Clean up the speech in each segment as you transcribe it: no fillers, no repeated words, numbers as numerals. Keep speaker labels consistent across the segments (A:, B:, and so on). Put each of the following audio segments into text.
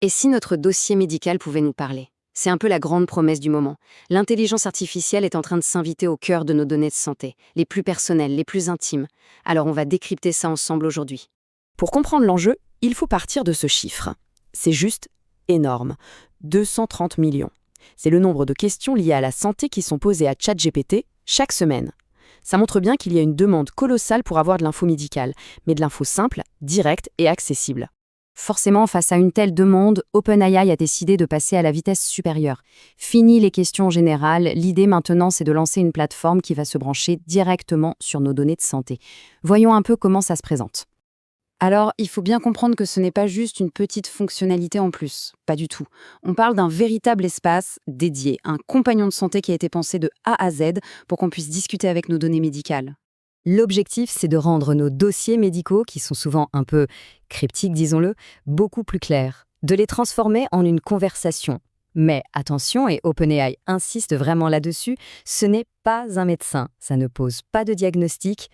A: Et si notre dossier médical pouvait nous parler? C'est un peu la grande promesse du moment. L'intelligence artificielle est en train de s'inviter au cœur de nos données de santé, les plus personnelles, les plus intimes. Alors on va décrypter ça ensemble aujourd'hui.
B: Pour comprendre l'enjeu, il faut partir de ce chiffre. C'est juste énorme. 230 millions. C'est le nombre de questions liées à la santé qui sont posées à ChatGPT chaque semaine. Ça montre bien qu'il y a une demande colossale pour avoir de l'info médicale, mais de l'info simple, directe et accessible.
A: Forcément, face à une telle demande, OpenAI a décidé de passer à la vitesse supérieure. Fini les questions générales, l'idée maintenant c'est de lancer une plateforme qui va se brancher directement sur nos données de santé. Voyons un peu comment ça se présente. Alors, il faut bien comprendre que ce n'est pas juste une petite fonctionnalité en plus, pas du tout. On parle d'un véritable espace dédié, un compagnon de santé qui a été pensé de A à Z pour qu'on puisse discuter avec nos données médicales. L'objectif, c'est de rendre nos dossiers médicaux, qui sont souvent un peu cryptiques, disons-le, beaucoup plus clairs, de les transformer en une conversation. Mais attention, et OpenAI insiste vraiment là-dessus, ce n'est pas un médecin, ça ne pose pas de diagnostic.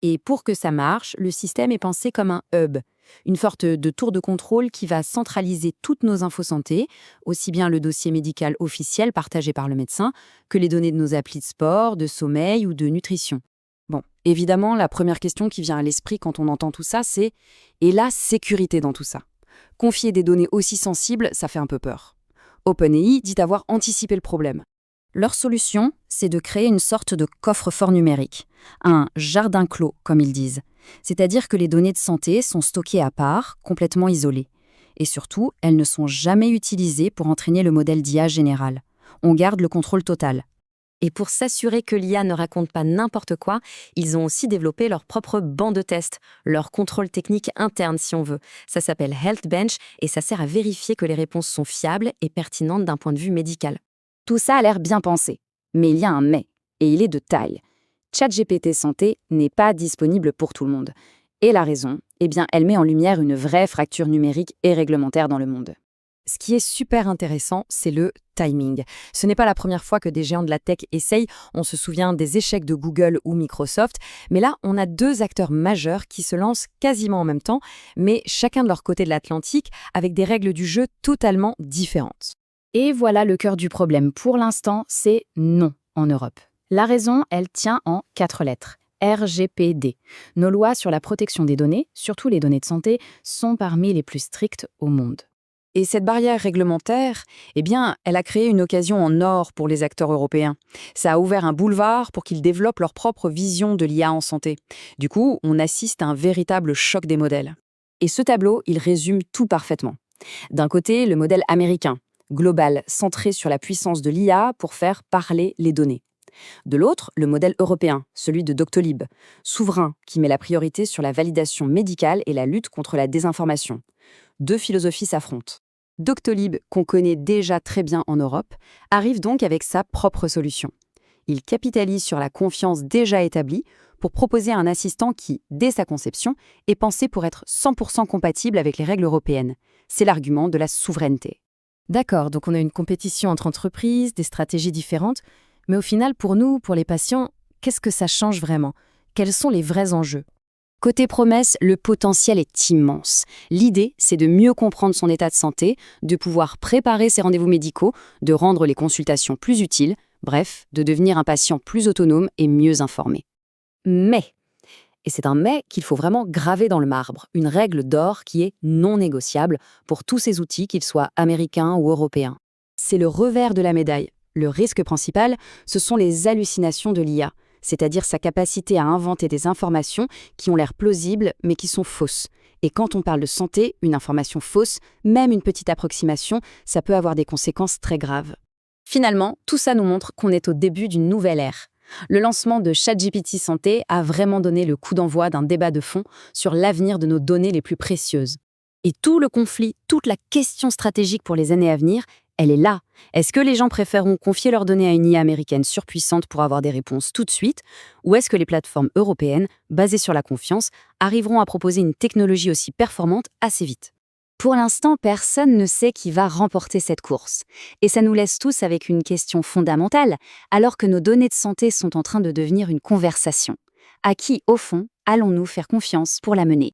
A: Et pour que ça marche, le système est pensé comme un hub, une sorte de tour de contrôle qui va centraliser toutes nos infos santé, aussi bien le dossier médical officiel partagé par le médecin que les données de nos applis de sport, de sommeil ou de nutrition.
B: Bon, évidemment, la première question qui vient à l'esprit quand on entend tout ça, c'est « et la sécurité dans tout ça ?» Confier des données aussi sensibles, ça fait un peu peur. OpenAI dit avoir anticipé le problème.
A: Leur solution, c'est de créer une sorte de coffre-fort numérique, un jardin clos, comme ils disent. C'est-à-dire que les données de santé sont stockées à part, complètement isolées. Et surtout, elles ne sont jamais utilisées pour entraîner le modèle d'IA général. On garde le contrôle total. Et pour s'assurer que l'IA ne raconte pas n'importe quoi, ils ont aussi développé leur propre banc de test, leur contrôle technique interne si on veut. Ça s'appelle Health Bench et ça sert à vérifier que les réponses sont fiables et pertinentes d'un point de vue médical. Tout ça a l'air bien pensé, mais il y a un mais, et il est de taille. ChatGPT Santé n'est pas disponible pour tout le monde. Et la raison, eh bien, elle met en lumière une vraie fracture numérique et réglementaire dans le monde.
B: Ce qui est super intéressant, c'est le timing. Ce n'est pas la première fois que des géants de la tech essayent, on se souvient des échecs de Google ou Microsoft, mais là, on a deux acteurs majeurs qui se lancent quasiment en même temps, mais chacun de leur côté de l'Atlantique, avec des règles du jeu totalement différentes.
A: Et voilà le cœur du problème. Pour l'instant, c'est non en Europe. La raison, elle tient en 4 lettres. RGPD. Nos lois sur la protection des données, surtout les données de santé, sont parmi les plus strictes au monde.
B: Et cette barrière réglementaire, eh bien, elle a créé une occasion en or pour les acteurs européens. Ça a ouvert un boulevard pour qu'ils développent leur propre vision de l'IA en santé. Du coup, on assiste à un véritable choc des modèles.
A: Et ce tableau, il résume tout parfaitement. D'un côté, le modèle américain, global, centré sur la puissance de l'IA pour faire parler les données. De l'autre, le modèle européen, celui de Doctolib, souverain, qui met la priorité sur la validation médicale et la lutte contre la désinformation. Deux philosophies s'affrontent. Doctolib, qu'on connaît déjà très bien en Europe, arrive donc avec sa propre solution. Il capitalise sur la confiance déjà établie pour proposer un assistant qui, dès sa conception, est pensé pour être 100% compatible avec les règles européennes. C'est l'argument de la souveraineté.
B: D'accord, donc on a une compétition entre entreprises, des stratégies différentes, mais au final, pour nous, pour les patients, qu'est-ce que ça change vraiment? Quels sont les vrais enjeux?
A: Côté promesse, le potentiel est immense. L'idée, c'est de mieux comprendre son état de santé, de pouvoir préparer ses rendez-vous médicaux, de rendre les consultations plus utiles, bref, de devenir un patient plus autonome et mieux informé. Mais, et c'est un mais qu'il faut vraiment graver dans le marbre, une règle d'or qui est non négociable pour tous ces outils, qu'ils soient américains ou européens. C'est le revers de la médaille. Le risque principal, ce sont les hallucinations de l'IA, c'est-à-dire sa capacité à inventer des informations qui ont l'air plausibles mais qui sont fausses. Et quand on parle de santé, une information fausse, même une petite approximation, ça peut avoir des conséquences très graves. Finalement, tout ça nous montre qu'on est au début d'une nouvelle ère. Le lancement de ChatGPT Santé a vraiment donné le coup d'envoi d'un débat de fond sur l'avenir de nos données les plus précieuses. Et tout le conflit, toute la question stratégique pour les années à venir, elle est là. Est-ce que les gens préféreront confier leurs données à une IA américaine surpuissante pour avoir des réponses tout de suite, ou est-ce que les plateformes européennes, basées sur la confiance, arriveront à proposer une technologie aussi performante assez vite? Pour l'instant, personne ne sait qui va remporter cette course. Et ça nous laisse tous avec une question fondamentale, alors que nos données de santé sont en train de devenir une conversation. À qui, au fond, allons-nous faire confiance pour la mener?